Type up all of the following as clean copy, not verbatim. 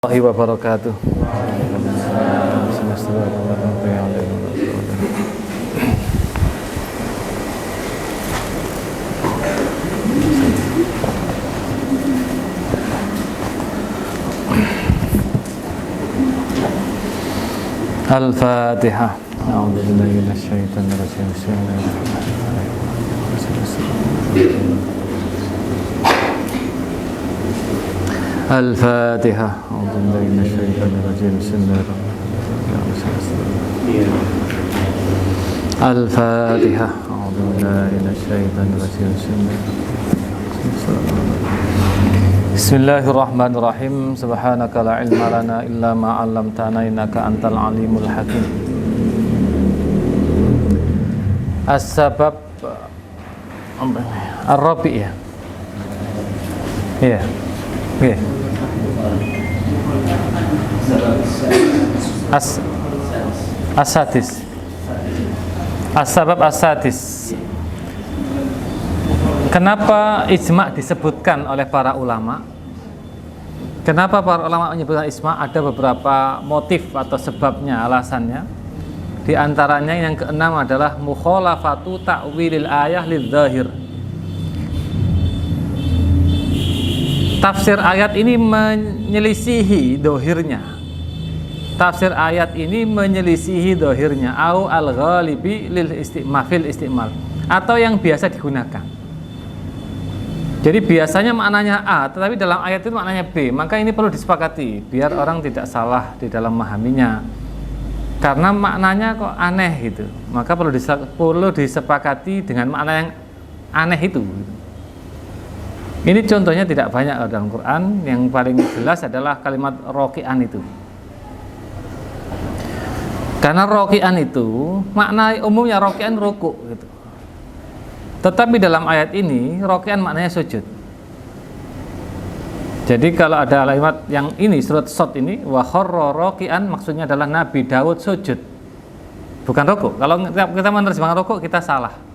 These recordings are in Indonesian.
Warahmatullahi wabarakatuh. Al-Fatihah. A'udzubillahi minasyaitonir rajim. Bismillahirrahmanirrahim. Al-Fatihah. A'udzubillahi minasyaitonir rajim. Bismillahirrahmanirrahim. Al-Fatihah. A'udzubillahi minasyaitonir rajim. Bismillahirrahmanirrahim. Subhanaka la ilma lana illa ma 'allamtana innaka antal alimul hakim. As-sabab ar-rabi' ya. Iya. Oke. As-sadis. As-sabab as-sadis. Kenapa ijma' disebutkan oleh para ulama? Kenapa para ulama menyebutkan ijma'? Ada beberapa motif atau sebabnya, alasannya. Di antaranya yang keenam adalah mukhalafatu ta'wilil ayah lidzahir. Tafsir ayat ini menyelisihi dohirnya. Tafsir ayat ini menyelisihi dohirnya. Au al-ghalibi lil istimal. Atau yang biasa digunakan. Jadi biasanya maknanya A, tetapi dalam ayat itu maknanya B. Maka ini perlu disepakati, biar orang tidak salah di dalam memahaminya. Karena maknanya kok aneh gitu. Maka perlu disepakati dengan makna yang aneh itu. Ini contohnya tidak banyak dalam Quran. Yang paling jelas adalah kalimat roki'an itu. Karena roki'an itu makna umumnya roki'an ruku gitu. Tetapi dalam ayat ini roki'an maknanya sujud. Jadi kalau ada kalimat yang ini surat Shad ini wa kharra roki'an, maksudnya adalah Nabi Daud sujud, bukan ruku. Kalau kita menerjemahkan ruku kita salah.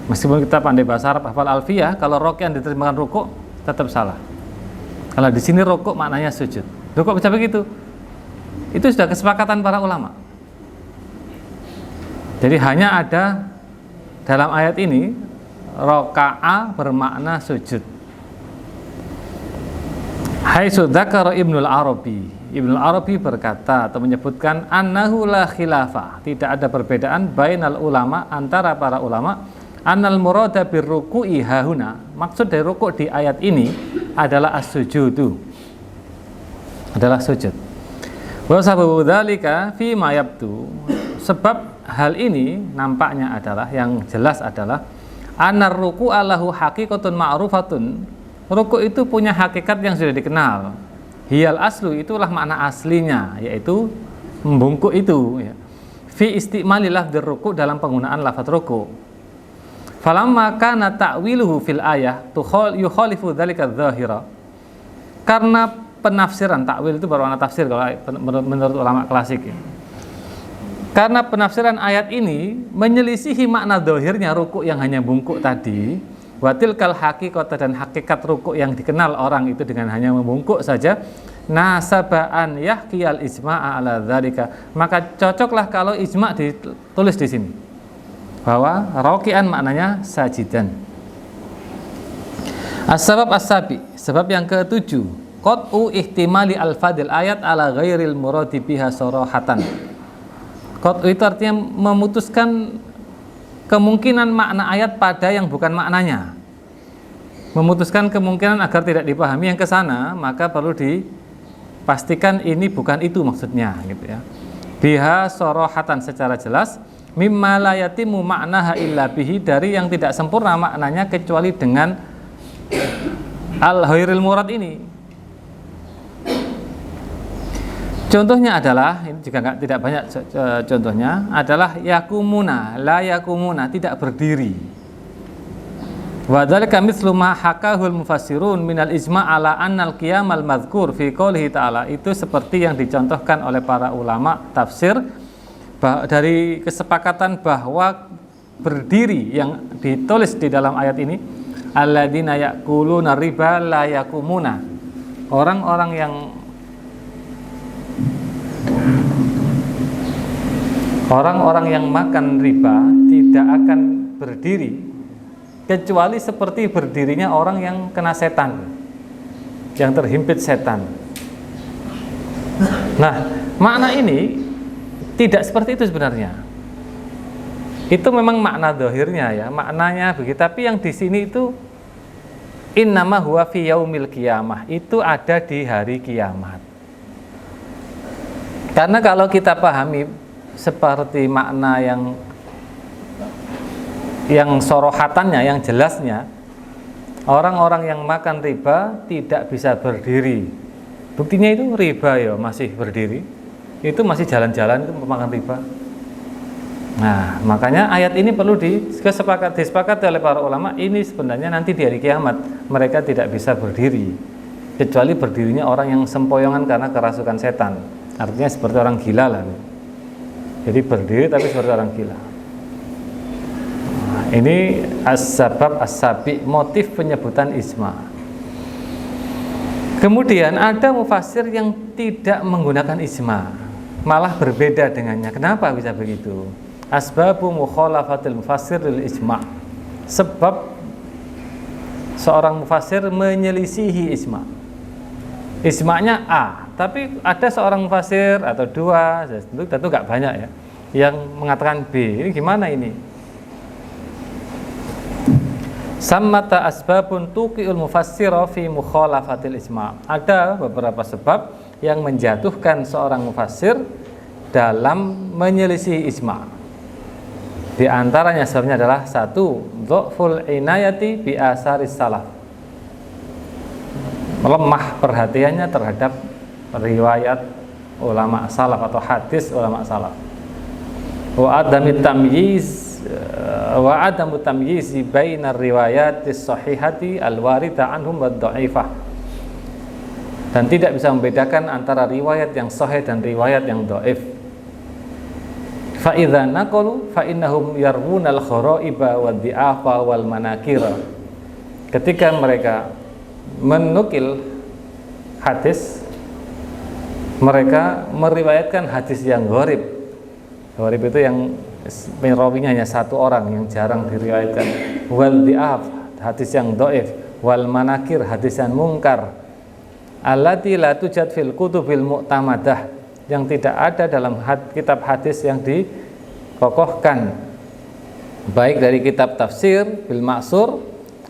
Meskipun kita pandai bahasa Arab, hafal alfiyah, kalau roki'an diterjemahkan ruku tetap salah. Kalau di sini ruku maknanya sujud. Ruku bisa begitu. Itu sudah kesepakatan para ulama. Jadi hanya ada dalam ayat ini roka'a bermakna sujud. Haitsu dzakara Ibnul Arabi. Ibnul Arabi berkata atau menyebutkan annahu la khilafah, tidak ada perbedaan bainal ulama, antara para ulama, annal murada birruku'i hahuna, maksud dari rukuk di ayat ini adalah as-sujudu, adalah sujud. Wa sababu dzalika fi ma yabtu, sebab hal ini nampaknya adalah, yang jelas adalah anar ruku'a lahu haqiqatun ma'rufatun. Ruku' itu punya hakikat yang sudah dikenal. Hiyal aslu, itulah makna aslinya, yaitu membungkuk itu ya. Fi istimali lafdzir ruku', dalam penggunaan lafaz ruku'. Falamma kana ta'wiluhu fil ayah yukhalifu dzalika dzahira. Karena penafsiran, takwil itu bermakna tafsir kalau menurut ulama klasik ya. Karena penafsiran ayat ini menyelisihi makna dohirnya ruku' yang hanya bungkuk tadi, watil kal haqiqata, dan hakikat ruku' yang dikenal orang itu dengan hanya membungkuk saja, nasabaan yahkiyal ijma'a ala dzalika, maka cocoklah kalau ijma' ditulis di sini bahwa roki'an maknanya sajidan. As-sabab as-sabi, sebab yang ketujuh, qat'u ihtimali al-fadil ayat ala ghairil muradi biha sarahatan. Qat'u itu artinya memutuskan kemungkinan makna ayat pada yang bukan maknanya. Memutuskan kemungkinan agar tidak dipahami yang ke sana, maka perlu dipastikan ini bukan itu maksudnya gitu ya. Biha sarahatan, secara jelas, mimma la yatimu ma'naha illa bihi, dari yang tidak sempurna maknanya kecuali dengan al-ghairil murad ini. Contohnya adalah, ini juga tidak banyak contohnya, adalah yakumuna, la yakumuna, tidak berdiri. Wa dzalika mithlu ma hakahul mufassirun minal ijma' ala annal qiyamal madzkur fi qoulihi ta'ala, itu seperti yang dicontohkan oleh para ulama tafsir dari kesepakatan bahwa berdiri yang ditulis di dalam ayat ini, alladzina ya'kuluna riba la yakumuna, orang-orang yang makan riba tidak akan berdiri kecuali seperti berdirinya orang yang kena setan, yang terhimpit setan. Nah, makna ini tidak seperti itu sebenarnya. Itu memang makna zahirnya ya, maknanya begitu. Tapi yang di sini itu innama huwa fi yaumil qiyamah, itu ada di hari kiamat. Karena kalau kita pahami seperti makna yang sorohatannya, yang jelasnya, orang-orang yang makan riba tidak bisa berdiri. Buktinya itu riba ya masih berdiri, itu masih jalan-jalan itu makan riba. Nah, makanya ayat ini perlu disepakati oleh para ulama. Ini sebenarnya nanti di hari kiamat mereka tidak bisa berdiri, kecuali berdirinya orang yang sempoyongan karena kerasukan setan. Artinya seperti orang gila lah. Jadi berdiri tapi seperti orang gila. Nah, ini as-sabab as-sabi, motif penyebutan ijma. Kemudian ada mufassir yang tidak menggunakan ijma, malah berbeda dengannya. Kenapa bisa begitu? Asbabu mukhalafatil mufassir lil ijma. Sebab seorang mufassir menyelisihi ijma. Ijma'nya A, tapi ada seorang mufassir atau dua, tentu nggak banyak ya, yang mengatakan B. Ini gimana ini? Sammata asbabun tuqi'ul mufassira fi mukhalafatil ijma'. Ada beberapa sebab yang menjatuhkan seorang mufassir dalam menyelisih ijma'. Di antaranya sebabnya adalah satu, dhaful inayati bi asaris salaf. Lemah perhatiannya terhadap riwayat ulama salaf atau hadis ulama salaf. Wa adamit tamyiz wa adamu tamyizi bainar riwayatis sahihati alwarida anhum wad dhaifah, dan tidak bisa membedakan antara riwayat yang sahih dan riwayat yang dhaif. Fa idza naqalu fa innahum yarwuna al khara'iba wad dhi'afa wal manakira. Ketika mereka menukil hadis, mereka meriwayatkan hadis yang gharib. Gharib itu yang perawinya hanya satu orang, yang jarang diriwayatkan. Wal dhi'af, hadis yang dhaif. Wal manakir, hadis yang mungkar. Allati la tujad fil kutubil mu'tamadah, yang tidak ada dalam kitab hadis yang dikokohkan, baik dari kitab tafsir bil ma'sur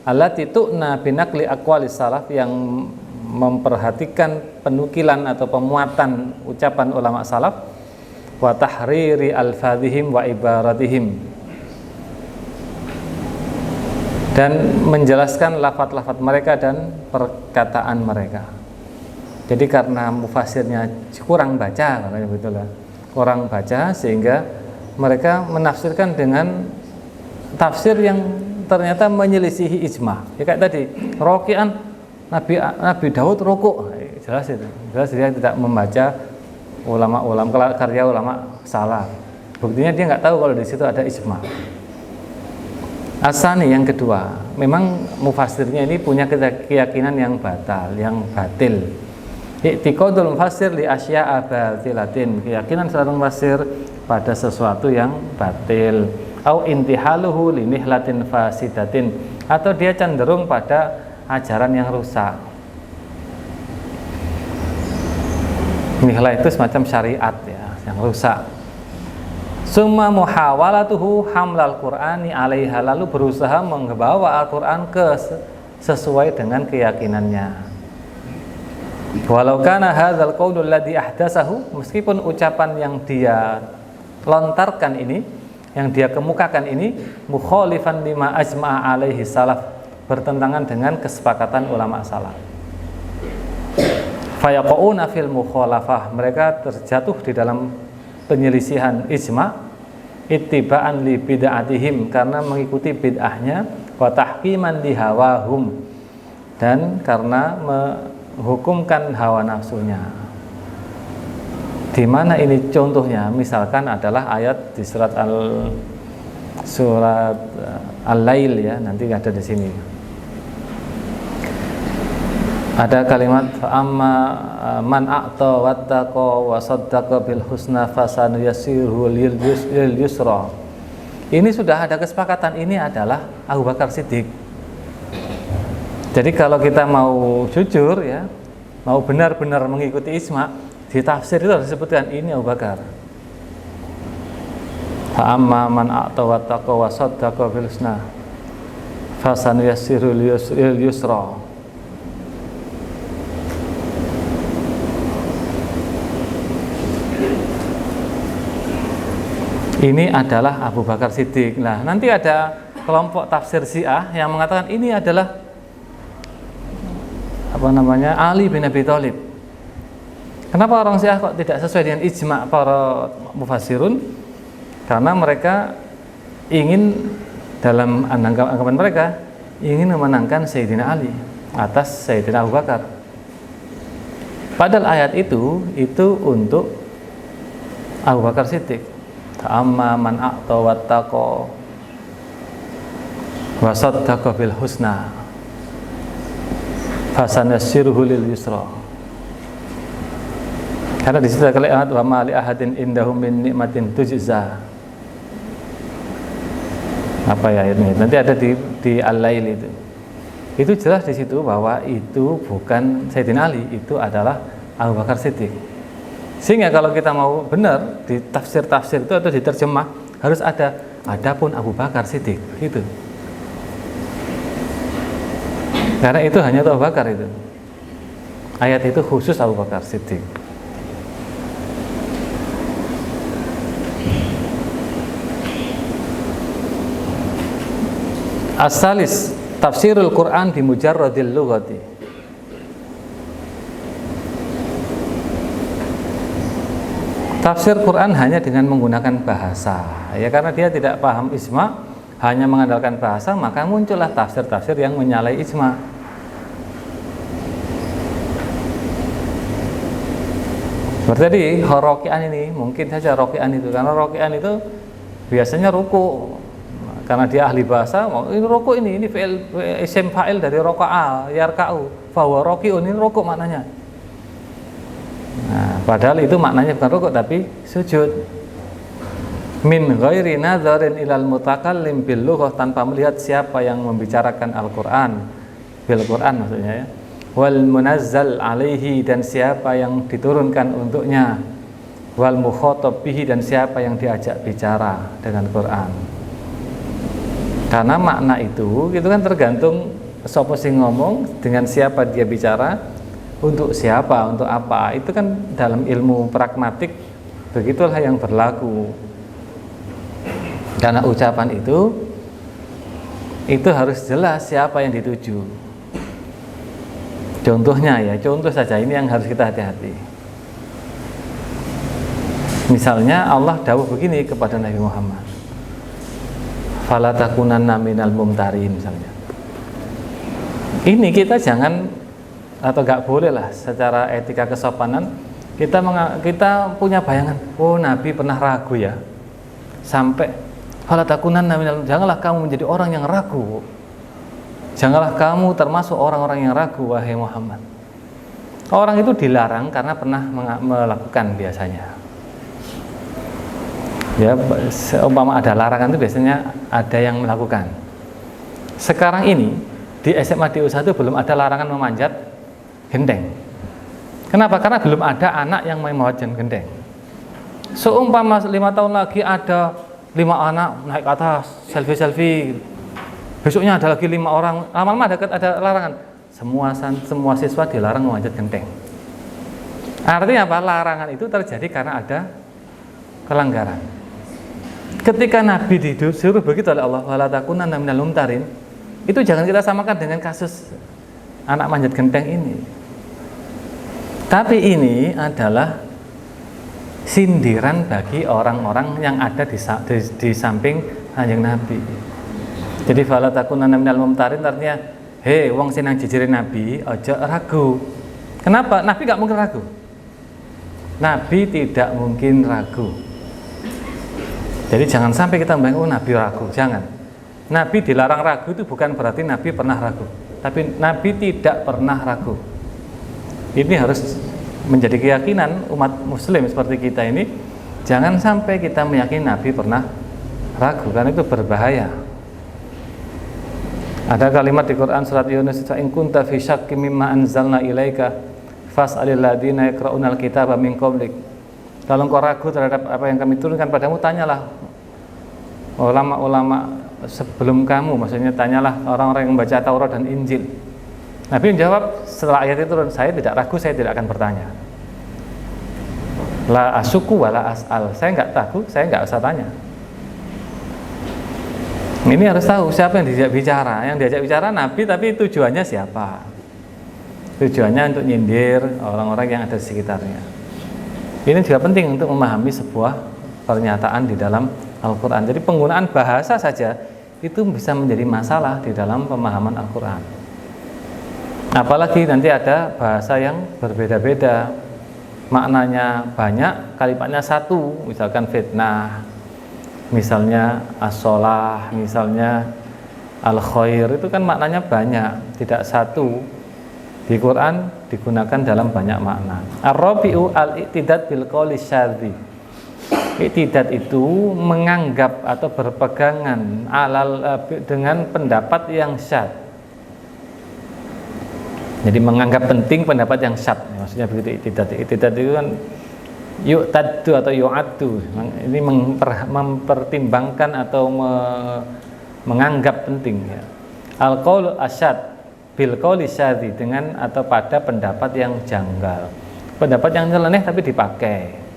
allati tu'na binaqli aqwalis salaf, yang memperhatikan penukilan atau pemuatan ucapan ulama salaf, wa tahriri alfadhihim wa ibaratihim, dan menjelaskan lafaz-lafaz mereka dan perkataan mereka. Jadi karena mufassirnya kurang baca, makanya begitulah, kurang baca, sehingga mereka menafsirkan dengan tafsir yang ternyata menyelisihi ijma. Ya kayak tadi, rokian Nabi Daud rukuk, jelas itu, jelas dia tidak membaca ulama-ulama karya ulama salaf. Buktinya dia nggak tahu kalau di situ ada ijma. Asani, yang kedua, memang mufassirnya ini punya keyakinan yang batil. I'tiqadul mufassir li asya'a batilatin, keyakinan seorang mufassir pada sesuatu yang batil. Au intihaluhu li nihlatin fasidatin, atau dia cenderung pada ajaran yang rusak. Nihlah itu semacam syariat ya, yang rusak. Summa muhawalatuhu hamlal Qur'ani 'alaiha, lalu berusaha membawa Al-Qur'an sesuai dengan keyakinannya. Walau kana hadzal qaulul ladzi ahdatsahu, meskipun ucapan yang dia lontarkan ini, yang dia kemukakan ini, mukhalifan lima ajma'a alaihi salaf, bertentangan dengan kesepakatan ulama salaf. Fayaqauna fil mukhalafah, mereka terjatuh di dalam penyelisihan ijma', ittiba'an li bid'atihim, karena mengikuti bid'ahnya, wa tahkiman li hawahum, dan karena menghukumkan hawa nafsunya. Di mana ini contohnya? Misalkan adalah ayat di surat Al-Lail ya, nanti ada di sini. Ada kalimat amma man a'ta wattaqa wa saddaqa bil husna fasanuyassiruhu lil yusra. Ini sudah ada kesepakatan, ini adalah Abu Bakar Siddiq. Jadi kalau kita mau jujur ya, mau benar-benar mengikuti ijma, di tafsir itu harus disebutkan ini Abu Bakar. Fa amma man a'ta wattaqa wa saddaqa bil husna fasanuyassiruhu lil yusra. Ini adalah Abu Bakar Siddiq. Nah, nanti ada kelompok tafsir Syiah yang mengatakan ini adalah Ali bin Abi Thalib. Kenapa orang Syiah kok tidak sesuai dengan ijma para mufassirun? Karena mereka ingin, dalam anggapan mereka, ingin memenangkan Sayyidina Ali atas Sayyidina Abu Bakar. Padahal ayat itu untuk Abu Bakar Siddiq. Amma man a'ta wattaqa wa saddaqa bil husna fasanuyassiruhu lil yusra. Karena di situ ada kalimat wa ma li ahadin indahum min nikmatin tujza. Apa ya ini? Nanti ada di Al-Lail itu. Itu jelas di situ bahwa itu bukan Sayyidina Ali, itu adalah Abu Bakar Siddiq. Sehingga kalau kita mau benar di tafsir-tafsir itu atau diterjemah harus ada adapun Abu Bakar Siddiq gitu. Karena itu hanya Abu Bakar itu. Ayat itu khusus Abu Bakar Siddiq. As-salis tafsirul Quran bi mujarradil lughati. Tafsir Quran hanya dengan menggunakan bahasa, ya, karena dia tidak paham ijma, hanya mengandalkan bahasa, maka muncullah tafsir-tafsir yang menyalahi ijma. Berarti Roki'an ini, mungkin saja Roki'an itu, karena Roki'an itu biasanya ruku, karena dia ahli bahasa, ini ruku ini fi'il isim fa'il dari roka'a, yarka'u, fahuwa roki'un, ini ruku maknanya. Nah, padahal itu maknanya bukan rukuk tapi sujud. Min ghairi nadzarin ilal mutakallim bil lughah, tanpa melihat siapa yang membicarakan Al-Qur'an, bil Qur'an maksudnya ya. Wal munazzal alaihi, dan siapa yang diturunkan untuknya. Wal mukhatab bihi, dan siapa yang diajak bicara dengan Qur'an. Karena makna itu kan tergantung sapa sing ngomong, dengan siapa dia bicara, untuk siapa, untuk apa, itu kan dalam ilmu pragmatik begitulah yang berlaku. Karena ucapan itu harus jelas siapa yang dituju. Contohnya ya, contoh saja ini yang harus kita hati-hati. Misalnya Allah dawuh begini kepada Nabi Muhammad, fala takunanna minal mumtarin misalnya. Ini kita jangan, atau nggak boleh lah secara etika kesopanan kita punya bayangan, oh Nabi pernah ragu ya, sampai fala takunanna minal, janganlah kamu menjadi orang yang ragu, janganlah kamu termasuk orang-orang yang ragu wahai Muhammad. Orang itu dilarang karena pernah melakukan biasanya. Ya, umpama ada larangan itu biasanya ada yang melakukan. Sekarang ini di SMA DU1 belum ada larangan memanjat gendeng. Kenapa? Karena belum ada anak yang mau memanjat gendeng. Seumpama 5 tahun lagi ada 5 anak naik ke atas selfie, besoknya ada lagi 5 orang, lama-lama ada larangan. Semua siswa dilarang memanjat gendeng. Artinya apa? Larangan itu terjadi karena ada kelanggaran. Ketika Nabi disuruh begitu oleh Allah, wala takunanna minal mumtarin, itu jangan kita samakan dengan kasus anak manjat genteng ini. Tapi ini adalah sindiran bagi orang-orang yang ada di samping Kanjeng Nabi. Jadi fala takunanna minal mumtarin artinya, hei wong sing nang jejerin Nabi aja ragu. Kenapa? Nabi gak mungkin ragu. Nabi tidak mungkin ragu. Jadi jangan sampai kita membayangkan Nabi ragu, jangan. Nabi dilarang ragu itu bukan berarti Nabi pernah ragu, tapi Nabi tidak pernah ragu. Ini harus menjadi keyakinan umat muslim seperti kita ini. Jangan sampai kita meyakini Nabi pernah ragu, karena itu berbahaya. Ada kalimat di Quran surat Yunus, in kunta fi syakkin mimma anzalna ilaika fas'alil ladzina yaqra'unal kitaba min qablik. Kalau engkau ragu terhadap apa yang kami turunkan padamu, tanyalah ulama-ulama sebelum kamu, maksudnya tanyalah orang-orang yang membaca Taurat dan Injil. Nabi menjawab setelah ayat itu turun, saya tidak ragu, saya tidak akan bertanya. La asyuku wa la as'al, saya enggak ragu, saya enggak usah tanya. Ini harus tahu siapa yang diajak bicara. Yang diajak bicara Nabi, tapi tujuannya siapa? Tujuannya untuk nyindir orang-orang yang ada di sekitarnya. Ini juga penting untuk memahami sebuah pernyataan di dalam Al-Quran. Jadi penggunaan bahasa saja itu bisa menjadi masalah di dalam pemahaman Al-Quran. Apalagi nanti ada bahasa yang berbeda-beda, maknanya banyak, kalimatnya satu, misalkan fitnah, misalnya as-sholah, misalnya al-khair, itu kan maknanya banyak, tidak satu. Di Quran digunakan dalam banyak makna. Ar-rabi'u al-i'tidad bil qawli syadzi. I'tidad itu menganggap atau berpegangan dengan pendapat yang syadz. Jadi menganggap penting pendapat yang syadz, maksudnya begitu i'tidad. I'tidad itu kan yu'taddu atau yu'addu, ini mempertimbangkan atau menganggap penting ya. Al-qaul asyad bil qauli syadzi, dengan atau pada pendapat yang janggal, pendapat yang nyeleneh tapi dipakai.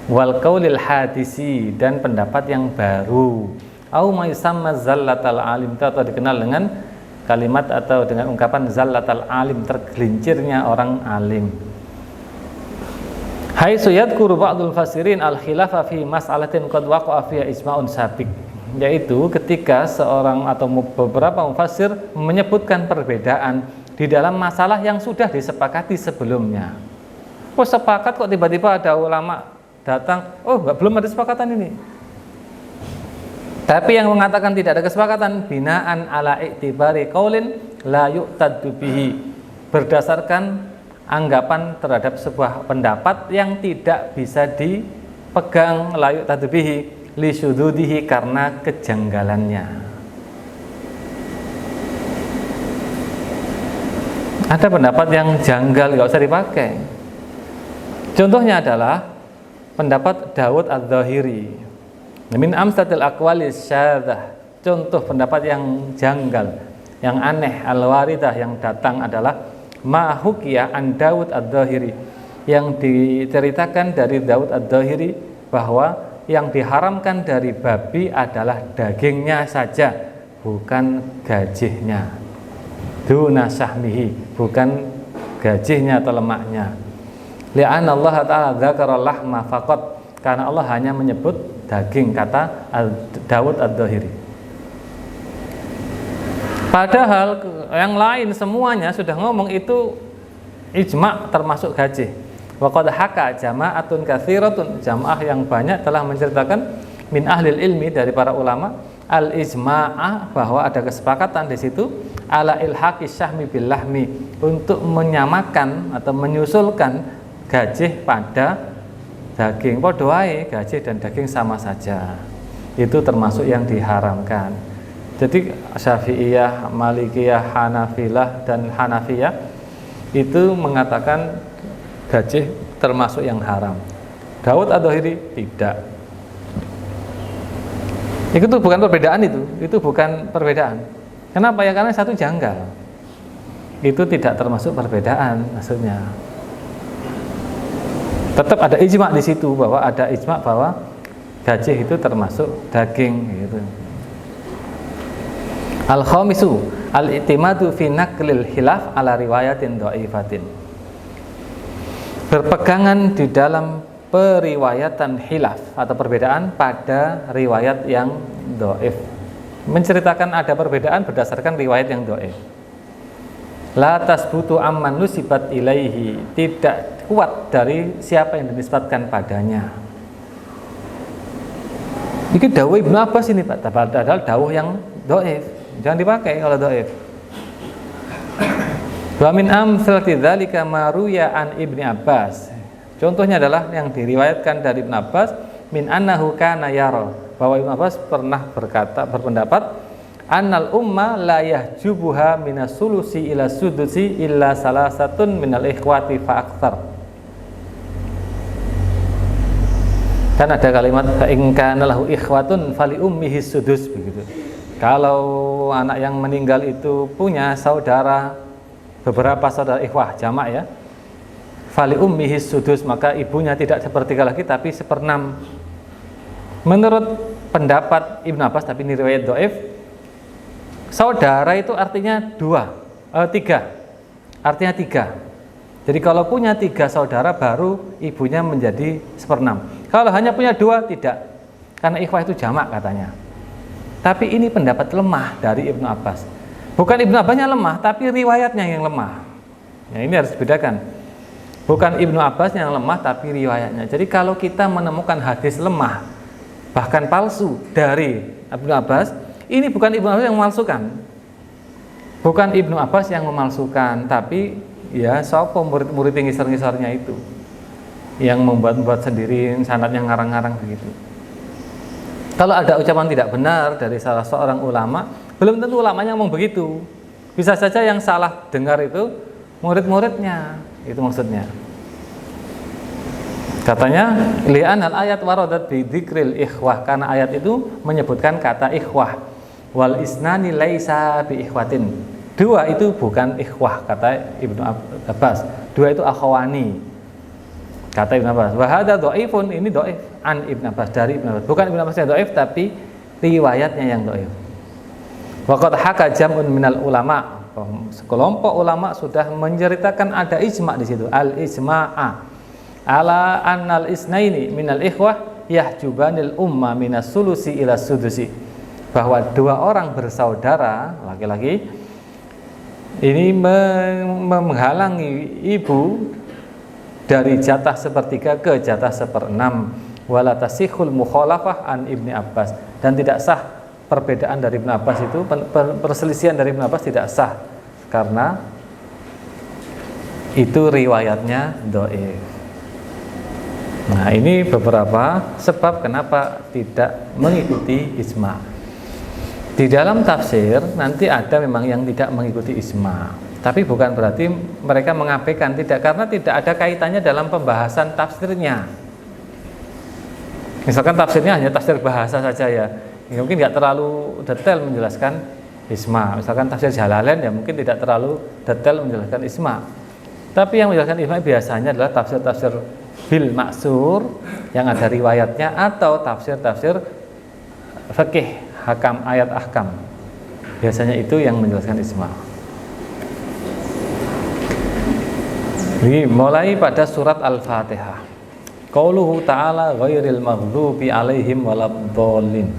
Wal qaulil hadisi, dan pendapat yang baru. Au ma yusamma zallatal alim, atau dikenal dengan kalimat atau dengan ungkapan zallatal alim, tergelincirnya orang alim. Haitsu yadhkuru ba'dul fasirin al-khilafa fi mas'alatin qad waqa'a fiha ijma'un sabiq, yaitu ketika seorang atau beberapa mufassir menyebutkan perbedaan di dalam masalah yang sudah disepakati sebelumnya. Oh, sepakat kok tiba-tiba ada ulama datang, oh belum ada kesepakatan ini. Tapi yang mengatakan tidak ada kesepakatan binaan ala i'tibari qaulin la yu'taddu bihi, berdasarkan anggapan terhadap sebuah pendapat yang tidak bisa dipegang, la yu'taddu bihi li syududihi, karena kejanggalannya. Ada pendapat yang janggal, nggak usah dipakai. Contohnya adalah pendapat Dawud Adz-Dzahiri, min amsatil aqwali syadzah. Contoh pendapat yang janggal, yang aneh, al-waridah, yang datang adalah ma hukiya an Dawud Adz-Dzahiri, yang diceritakan dari Dawud Adz-Dzahiri bahwa yang diharamkan dari babi adalah dagingnya saja, bukan gajihnya. Duna sahmihi, bukan gajihnya atau lemaknya. Li'anna Allah Ta'ala dzakara lahma faqat, karena Allah hanya menyebut daging, kata Dawud Adz-Dzahiri. Padahal yang lain semuanya sudah ngomong itu ijma' termasuk gajih. Wa qad haka jama'atun katsiratun, jamaah yang banyak telah menceritakan min ahlil ilmi, dari para ulama, al-ijma'ah, bahwa ada kesepakatan di situ ala ilhaqis syahmi bil lahmi, untuk menyamakan atau menyusulkan gajih pada daging. Padha wae gajih dan daging sama saja. Itu termasuk yang diharamkan. Jadi Syafi'iyah, Malikiyah, Hanafilah dan Hanafiyah itu mengatakan gajih termasuk yang haram. Dawud Adz-Dzahiri tidak. Itu bukan perbedaan, itu bukan perbedaan. Kenapa ya? Karena satu janggal. Itu tidak termasuk perbedaan maksudnya. Tetap ada ijma' di situ, bahwa ada ijma' bahwa gajih itu termasuk daging gitu. Al-khamisu al-i'timadu fi naqlil khilaf ala riwayatin dha'ifatin. Berpegangan di dalam periwayatan khilaf atau perbedaan pada riwayat yang dhaif. Menceritakan ada perbedaan berdasarkan riwayat yang dhaif. La tasbutu amman nusibat ilaihi, tidak kuat dari siapa yang dinisbatkan padanya. Ini dawuh Ibnu Abbas ini Pak, padahal dawuh yang dhaif. Jangan dipakai kalau dhaif. Wa min amsalati dzalika ma ruya an Ibnu Abbas. Contohnya adalah yang diriwayatkan dari Ibnu Abbas min annahu kana yara, bahwa Ibnu Abbas pernah berpendapat annal umma la yahjubuha minas sulusi ila sudusi illa salasatun minal ikhwati fa aktsar. Kan ada kalimat fa in kana lahu ikhwatun fali ummihi sudus, begitu. Kalau anak yang meninggal itu punya saudara, beberapa saudara ikhwah jamak ya, fali ummihi sudus, maka ibunya tidak sepertiga lagi tapi seperenam. Menurut pendapat Ibnu Abbas, tapi ini riwayat dhaif, saudara itu artinya tiga, artinya tiga. Jadi kalau punya tiga saudara baru ibunya menjadi seperenam. Kalau hanya punya dua tidak, karena ikhwah itu jamak katanya. Tapi ini pendapat lemah dari Ibnu Abbas. Bukan Ibnu Abbasnya lemah, tapi riwayatnya yang lemah. Ya, ini harus dibedakan. Bukan Ibnu Abbas yang lemah, tapi riwayatnya. Jadi kalau kita menemukan hadis lemah, bahkan palsu dari Ibnu Abbas, ini bukan Ibnu Abbas yang memalsukan. Bukan Ibnu Abbas yang memalsukan, tapi ya sapa murid-murid yang ngisor-ngisornya itu, yang membuat sendiri sanadnya ngarang-ngarang begitu. Kalau ada ucapan tidak benar dari salah seorang ulama, belum tentu ulamanya ngomong begitu. Bisa saja yang salah dengar itu murid-muridnya, itu maksudnya. Katanya li'an al-ayat waradat bi dzikril ikhwah, karena ayat itu menyebutkan kata ikhwah. Wal isnani laisa bi ikhwatin. Dua itu bukan ikhwah, kata Ibnu Abbas. Dua itu akhwani, kata Ibnu Abbas. Wa hadza dhaifun, ini dhaif an Ibnu Abbas, dari Ibnu Abbas. Bukan Ibnu Abbas yang dhaif, tapi riwayatnya yang dhaif. Wa qad haka jam'un minal ulama. Sekelompok ulama sudah menceritakan ada ijma' di situ. Al ijma'a ala annal isnaini minal ikhwah yahjubanil umma minas sulusi ila sudusi. Bahwa dua orang bersaudara laki-laki ini menghalangi ibu dari jatah sepertiga ke jatah seperenam. Wala tasihul mukhalafah an Ibni Abbas, dan tidak sah perbedaan dari Ibnu Abbas itu, perselisihan dari Ibnu Abbas tidak sah karena itu riwayatnya dhaif. Nah, ini beberapa sebab kenapa tidak mengikuti ijma'. Di dalam tafsir nanti ada memang yang tidak mengikuti ijma', tapi bukan berarti mereka mengabaikan, tidak, karena tidak ada kaitannya dalam pembahasan tafsirnya. Misalkan tafsirnya hanya tafsir bahasa saja ya mungkin nggak terlalu detail menjelaskan ijma'. Misalkan tafsir Jalalain ya mungkin tidak terlalu detail menjelaskan ijma'. Tapi yang menjelaskan ijma' biasanya adalah tafsir-tafsir bil maksur yang ada riwayatnya, atau tafsir-tafsir fikih hakam, ayat ahkam. Biasanya itu yang menjelaskan ijma'. Jadi mulai pada surat Al-Fatihah. Qauluhu ta'ala ghairil maghdubi alaihim waladdallin.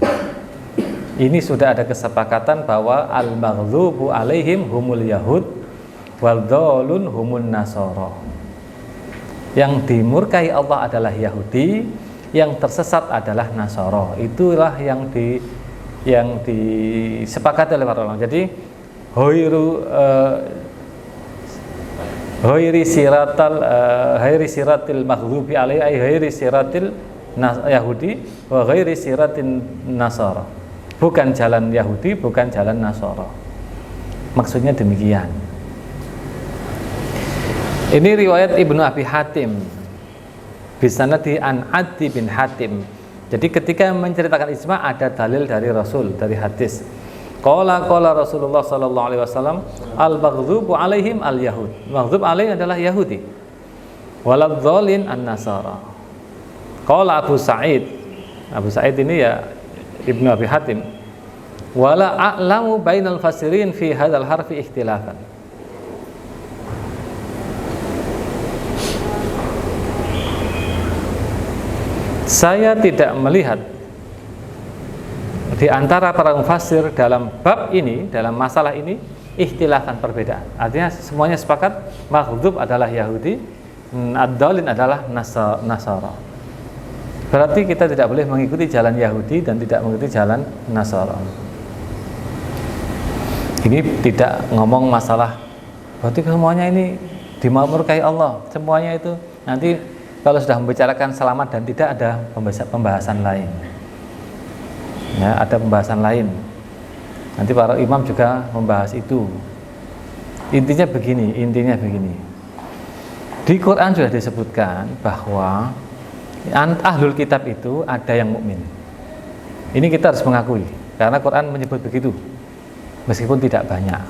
Ini sudah ada kesepakatan bahwa al-maghdubu alaihim humul yahud waldallun humun nasara. Yang dimurkai Allah adalah Yahudi, yang tersesat adalah Nasara. Itulah yang disepakati oleh para ulama. Jadi ghairi siratil maghdubi alaihi ay ghairi siratil Yahudi wa ghairi siratin Nasara. Bukan jalan Yahudi, bukan jalan Nasara. Maksudnya demikian. Ini riwayat Ibnu Abi Hatim bisanadi an Adi bin Hatim. Jadi ketika menceritakan ijma' ada dalil dari Rasul, dari hadis. Qala Rasulullah sallallahu alaihi wasallam al-maghdubu alaihim al-yahud. Maghdub alaihim adalah Yahudi. Waladzallin an-nasara. Qala Abu Sa'id. Abu Sa'id ini ya Ibnu Abi Hatim. Wala a'lamu bainal fasirin fi hadzal harfi ikhtilafan. Saya tidak melihat di antara para mufassir dalam bab ini, dalam masalah ini, ikhtilafan, perbedaan. Artinya semuanya sepakat maghdub adalah Yahudi, ad-dallin adalah Nasara. Berarti kita tidak boleh mengikuti jalan Yahudi dan tidak mengikuti jalan Nasara. Ini tidak ngomong masalah Berarti semuanya ini dimurkai Allah. Semuanya itu nanti kalau sudah membicarakan selamat dan tidak, ada pembahasan lain. Ya, ada pembahasan lain. Nanti para imam juga membahas itu. Intinya begini. Di Quran sudah disebutkan bahwa ahlul kitab itu ada yang mukmin. Ini kita harus mengakui karena Quran menyebut begitu. Meskipun tidak banyak.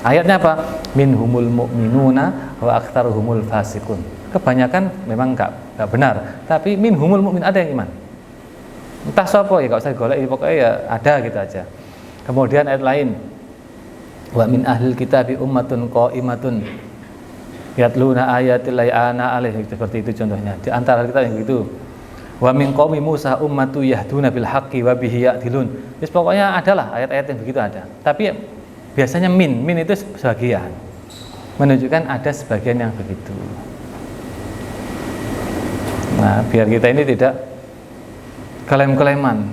Ayatnya apa? Minhumul mu'minuna wa aktsaruhumul fasiqun. Kebanyakan memang enggak benar, tapi minhumul mu'min, ada yang iman. Entah siapa ya, enggak usah digolek, pokoknya ya ada gitu aja. Kemudian ayat lain, wa min ahlil kitabi ummatun qa'imatun yatluna ayatillahi ana alaihi, seperti itu contohnya. Di antara kita yang gitu. Wa min qaumi Musa ummatu yahduna bil haqqi wa bihi ya'dilun. Jadi pokoknya adalah ayat-ayat yang begitu ada. Tapi biasanya min itu sebagian. Menunjukkan ada sebagian yang begitu. Nah, biar kita ini tidak klaim-klaiman.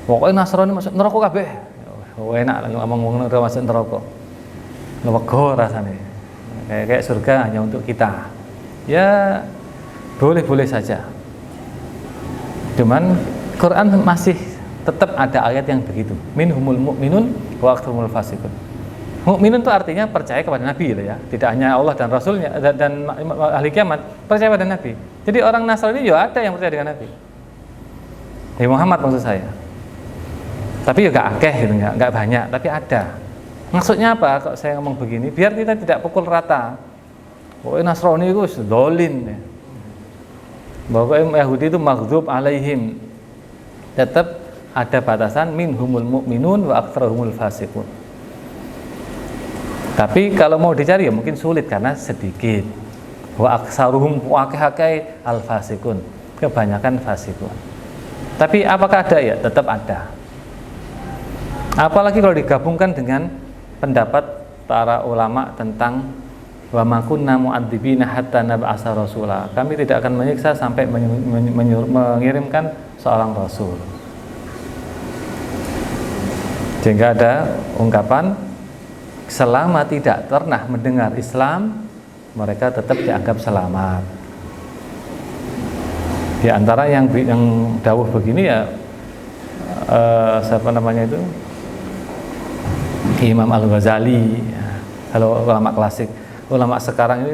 Pokoknya Nasrani masuk neraka kabeh. Oh, enak ngomong masuk neraka. Lega rasanya. Kayak surga hanya untuk kita. Ya, boleh-boleh saja. Cuman Quran masih tetap ada ayat yang begitu. Minhumul mu'minun wa aktsaruhumul fasiqun. Mukminun itu artinya percaya kepada Nabi gitu ya. Tidak hanya Allah dan Rasulnya dan ahli kiamat, percaya pada Nabi. Jadi orang Nasrani juga ada yang percaya dengan Nabi. Nabi Muhammad maksud saya. Tapi juga akeh gitu, enggak banyak, tapi ada. Maksudnya apa kalau saya ngomong begini? Biar kita tidak pukul rata. Pokoknya Nasrani itu dolin ya. Bahwa Yahudi itu maghdub alaihim. Tetap ada batasan minhumul mu'minun wa aktsaruhumul fasiqun. Tapi kalau mau dicari ya mungkin sulit karena sedikit. Wa aktsaruhum waqihakai al fasiqun. Kebanyakan fasiqun. Tapi apakah ada ya? Tetap ada. Apalagi kalau digabungkan dengan pendapat para ulama tentang wa ma kunna mu'adzibina hatta nab'atsa rasula. Kami tidak akan menyiksa sampai mengirimkan seorang rasul. Sehingga ada ungkapan selama tidak pernah mendengar Islam, mereka tetap dianggap selamat. Di antara yang dawuh begini ya siapa namanya itu? Imam Al-Ghazali. Kalau ulama klasik. Ulama sekarang ini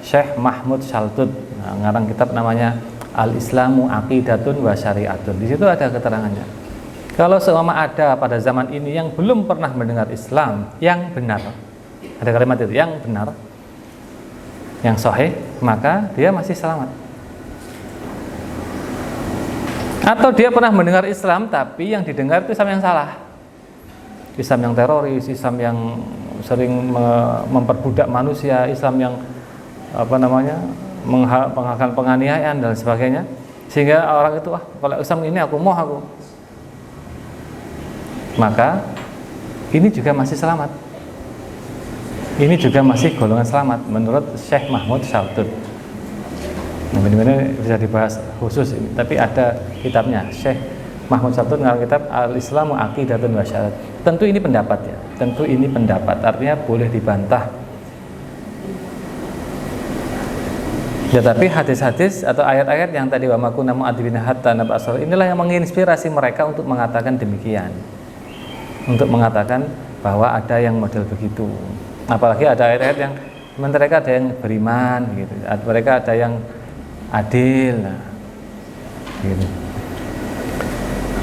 Syekh Mahmud Shaltut, ngarang kitab namanya Al-Islamu Aqidatun wa Syari'atun. Di situ ada keterangannya. Kalau seumpama ada pada zaman ini yang belum pernah mendengar Islam yang benar, ada kalimat itu, yang benar, yang sahih, maka dia masih selamat. Atau dia pernah mendengar Islam tapi yang didengar itu Islam yang salah, Islam yang teroris, Islam yang sering memperbudak manusia, Islam yang menghalalkan penganiayaan dan sebagainya, sehingga orang itu kalau Islam ini aku, maka ini juga masih selamat. Ini juga masih golongan selamat menurut Syekh Mahmud Shaltut. Nah, ini bisa dibahas khusus ini, tapi ada kitabnya Syekh Mahmud Shaltut ngarang kitab Al-Islamu Aqidatun wa Syari'atun. Tentu ini pendapat ya. Tentu ini pendapat, artinya boleh dibantah. Ya, tapi hadis-hadis atau ayat-ayat yang tadi wa ma kunna mu'adzibina hatta nab'atsa, inilah yang menginspirasi mereka untuk mengatakan demikian. Untuk mengatakan bahwa ada yang model begitu. Apalagi ada ayat-ayat yang mereka ada yang beriman gitu. Mereka ada yang adil. Gitu.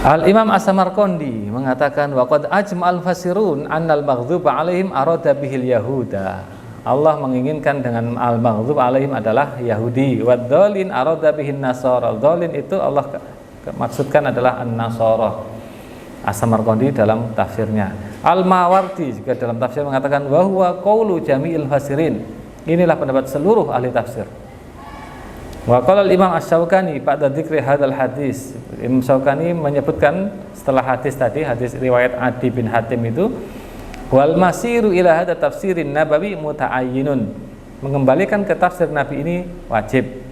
Al-Imam As-Samarqandi mengatakan waqad ajma'al fasirun annal maghduba 'alaihim arada bihil yahuda. Allah menginginkan dengan al-maghdub 'alaihim adalah Yahudi, wad-dhalin arada bihin nasara. Dhalin itu Allah maksudkan adalah an-nasara. As-Samarqandi dalam tafsirnya. Al-Mawardi juga dalam tafsir mengatakan wa huwa qaulu jami'il fasirin. Inilah pendapat seluruh ahli tafsir. Wa qala al-Imam Asy-Syaukani pada dzikri hadzal hadis. Imam Syaukani menyebutkan setelah hadis tadi, hadis riwayat Adi bin Hatim itu, wal masiru ila hadza tafsirin nabawi muta'ayyinun. Mengembalikan ke tafsir Nabi ini wajib.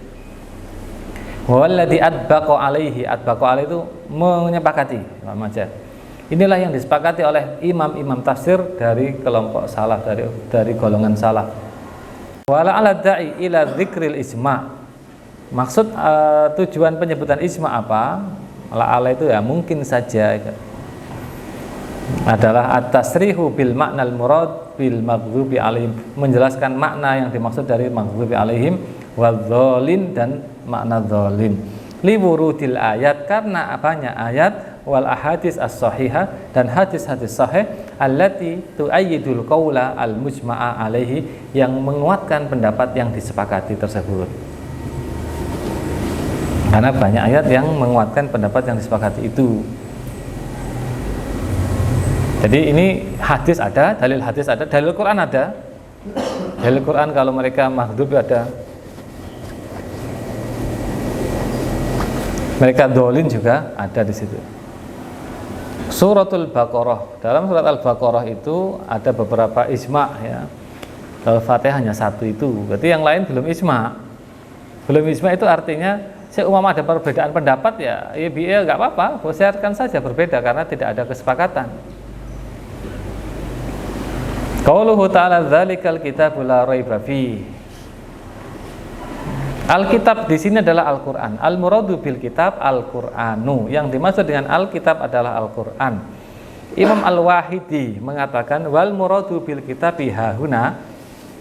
Walladzi adbaqa alaihi, adbaqa alaihi itu menyepakati, maksudnya Inilah yang disepakati oleh imam-imam tafsir dari kelompok salaf, dari golongan salaf. Wala ala da'i ila dzikril ijma'. Maksud tujuan penyebutan ijma' apa? Ala itu ya mungkin saja adalah at-tasrihu bil maknal murad bil maghdubi alaihim, menjelaskan makna yang dimaksud dari maghdubi alaihim wadzalin dan makna zalim. Liwurudil ayat, karena banyak ayat, wal ahadits as-sahihah, dan hadis-hadis sahih allati tu'ayyidul qaula al-mujma'a alaihi, yang menguatkan pendapat yang disepakati tersebut. Karena banyak ayat yang menguatkan pendapat yang disepakati itu. Jadi ini hadis ada, dalil hadis ada, dalil Quran ada. Dalil Quran kalau mereka maghdub ada. Mereka dolin juga ada di situ. Suratul Baqarah, dalam surat Al-Baqarah itu ada beberapa ijma' ya. Al-Fatihah hanya satu itu, berarti yang lain belum ijma'. Belum ijma' itu artinya seumpama ada perbedaan pendapat ya nggak apa-apa, siarkan saja berbeda karena tidak ada kesepakatan. Qauluhu ta'ala dzalikal kitabu la raiba fihi. Alkitab di sini adalah Al-Qur'an. Al-muradu bil kitab Al-Qur'anu. Yang dimaksud dengan Alkitab adalah Al-Qur'an. Imam Al-Wahidi mengatakan wal muradu bil kitabi hahuna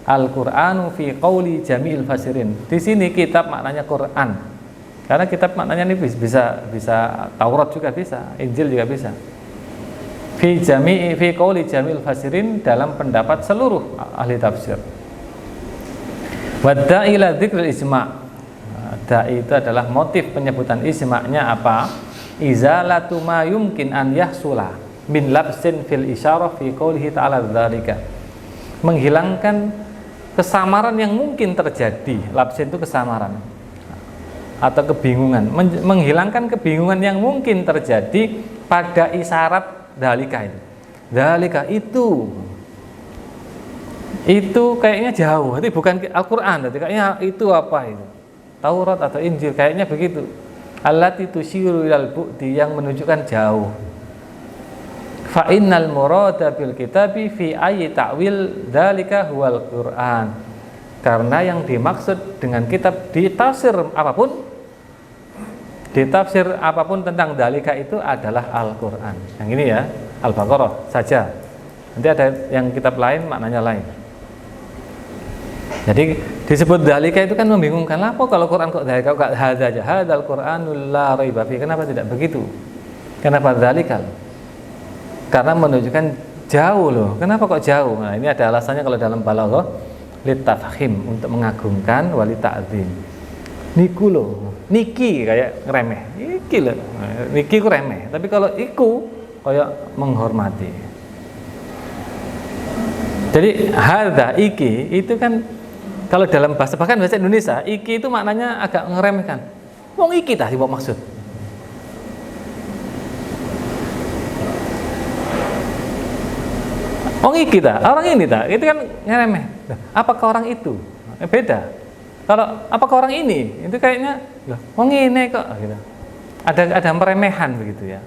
Al-Qur'anu fi qauli jami'il fasirin. Di sini kitab maknanya Quran. Karena kitab maknanya ini bisa Taurat juga bisa, Injil juga bisa. Fi qauli jami'il fasirin, dalam pendapat seluruh ahli tafsir. Wadda'i ila dzikril ijma'. Da'i itu adalah motif penyebutan ijma'nya apa? Izalatu ma yumkin an yahsula min labsin fil isyarah fi qoulihi ta'ala dzalika. Menghilangkan kesamaran yang mungkin terjadi. Labsin itu kesamaran atau kebingungan. Menghilangkan kebingungan yang mungkin terjadi pada isyarat dzalika itu. Dzalika itu kayaknya jauh, itu bukan Al-Quran, kayaknya itu apa itu? Taurat atau Injil, kayaknya begitu. Allati tusyiru ilal bu'di, yang menunjukkan jauh. Fa innal murada bil kitabi fi ayyi ta'wil dzalika huwal Qur'an. Karena yang dimaksud dengan kitab di tafsir apapun tentang dzalika itu adalah Al-Qur'an. Yang ini ya, Al-Baqarah saja. Nanti ada yang kitab lain maknanya lain. Jadi disebut dzalika itu kan membingungkan. Apa kalau Quran kok dzalika, kok hadza aja? Hadzal Qur'anul la raiba fi. Kenapa tidak begitu? Kenapa dzalikal? Karena menunjukkan jauh loh. Kenapa kok jauh? Nah, ini ada alasannya kalau dalam balaghah, litafhim, untuk mengagungkan, wali ta'zim. Niku loh, niki kayak ngeremeh. Iki loh. Niki ku remeh. Tapi kalau iku kayak menghormati. Jadi hadza iki itu kan kalau dalam bahasa, bahkan bahasa Indonesia, iki itu maknanya agak ngeremehkan. Wong iki tah dibawa maksud. Wong iki tah, orang ini tah, itu kan ngeremeh. Apakah orang itu? Beda. Kalau apakah orang ini? Itu kayaknya, loh, wong ini kok gitu. Ada meremehan begitu ya.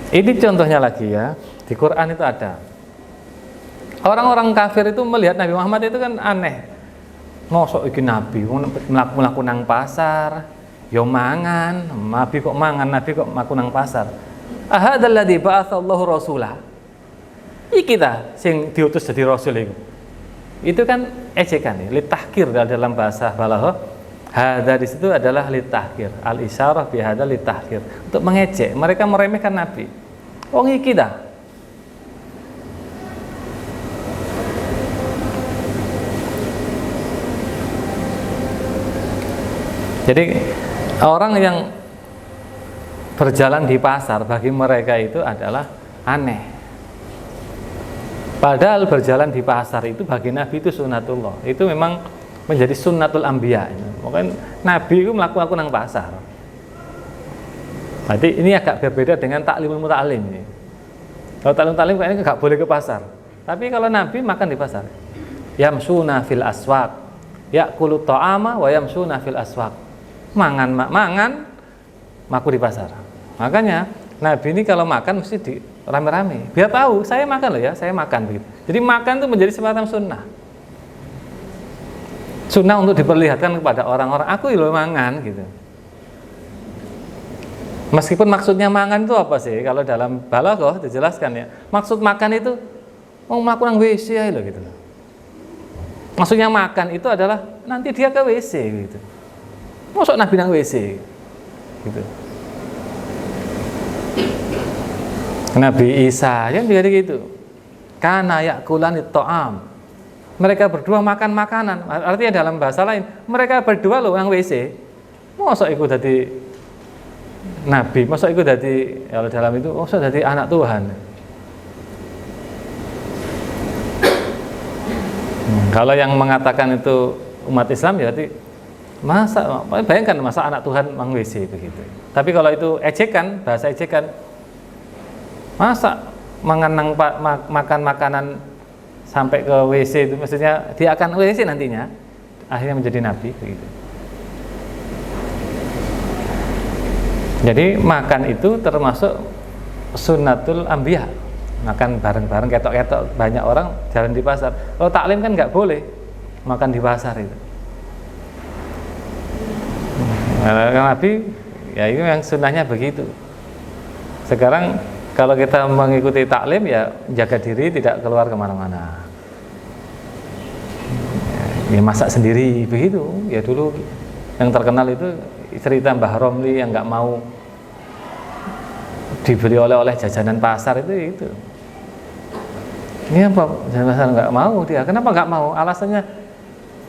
Ini contohnya lagi ya, di Quran itu ada. Orang-orang kafir itu melihat Nabi Muhammad itu kan aneh. Mosok iki Nabi mlaku nang pasar, yo mangan, Nabi kok mangan, Nabi kok mlaku nang pasar. Ahadzal ladzi ba'atsallahu rasulah. Iki ta sing diutus jadi rasul iku. Itu kan ejekan, litahkir dalam bahasa balaghah. Hadza di situ adalah litahkir. Al-isyarah bi hadza litahkir. Untuk mengejek, mereka meremehkan Nabi. Wong iki ta. Jadi orang yang berjalan di pasar bagi mereka itu adalah aneh. Padahal berjalan di pasar itu bagi Nabi itu sunnatullah. Itu memang menjadi sunnatul anbiya. Mungkin Nabi itu melakukan nang pasar. Berarti ini agak berbeda dengan taklimul muta'alim ini. Kalau taklimul muta'alim kayaknya nggak boleh ke pasar. Tapi kalau Nabi makan di pasar. Yamsuna fil aswaq. Ya'kulu ta'ama wa yamsuna fil aswaq. Mangan maku di pasar. Makanya Nabi ini kalau makan mesti di rame-rame, biar tahu saya makan loh ya, saya makan begitu. Jadi makan itu menjadi semacam sunnah. Sunnah untuk diperlihatkan kepada orang-orang, aku loh mangan gitu. Meskipun maksudnya mangan itu apa sih? Kalau dalam balaghah dijelaskan ya, maksud makan itu mau melakukan WC ya loh gitu. Maksudnya makan itu adalah nanti dia ke WC gitu. Masuk Nabi nang WC gitu. Nabi Isa yang juga gitu. Kana yakulani ta'am. Mereka berdua makan makanan. Artinya dalam bahasa lain, mereka berdua loh yang WC. Mosok iku dadi Nabi, mosok iku dadi kalau dalam itu mosok dadi anak Tuhan. Kalau yang mengatakan itu umat Islam ya berarti masa bayangkan masa anak Tuhan mang WC begitu. Tapi kalau itu ejekan, bahasa ejekan, masa makan makanan sampai ke WC itu maksudnya dia akan WC nantinya akhirnya menjadi nabi begitu. Jadi makan itu termasuk sunnatul anbiya, makan bareng-bareng ketok-ketok banyak orang jalan di pasar. Kalau taklim kan nggak boleh makan di pasar itu. Nabi ya itu yang sunnahnya begitu. Sekarang kalau kita mengikuti taklim ya jaga diri tidak keluar kemana-mana. Ya masak sendiri begitu. Ya dulu yang terkenal itu cerita Mbah Romli yang nggak mau dibeli oleh jajanan pasar itu. Ini apa? Jajanan pasar nggak mau dia. Kenapa nggak mau? Alasannya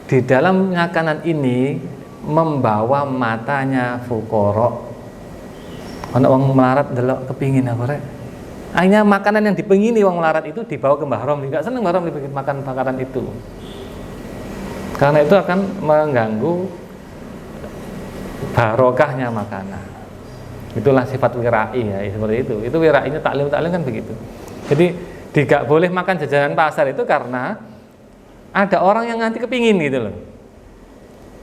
di dalam makanan ini membawa matanya fuqara. Ana wong melarat delok kepingin apa rek. Akhirnya makanan yang dipengini wong melarat itu dibawa ke Mbah Romli. Enggak seneng Mbah Romli bikin makan makanan itu. Karena itu akan mengganggu barokahnya makanan. Itulah sifat wirai ya, seperti itu. Itu wirainya taklim kan begitu. Jadi tidak boleh makan jajanan pasar itu karena ada orang yang nanti kepingin gitu loh.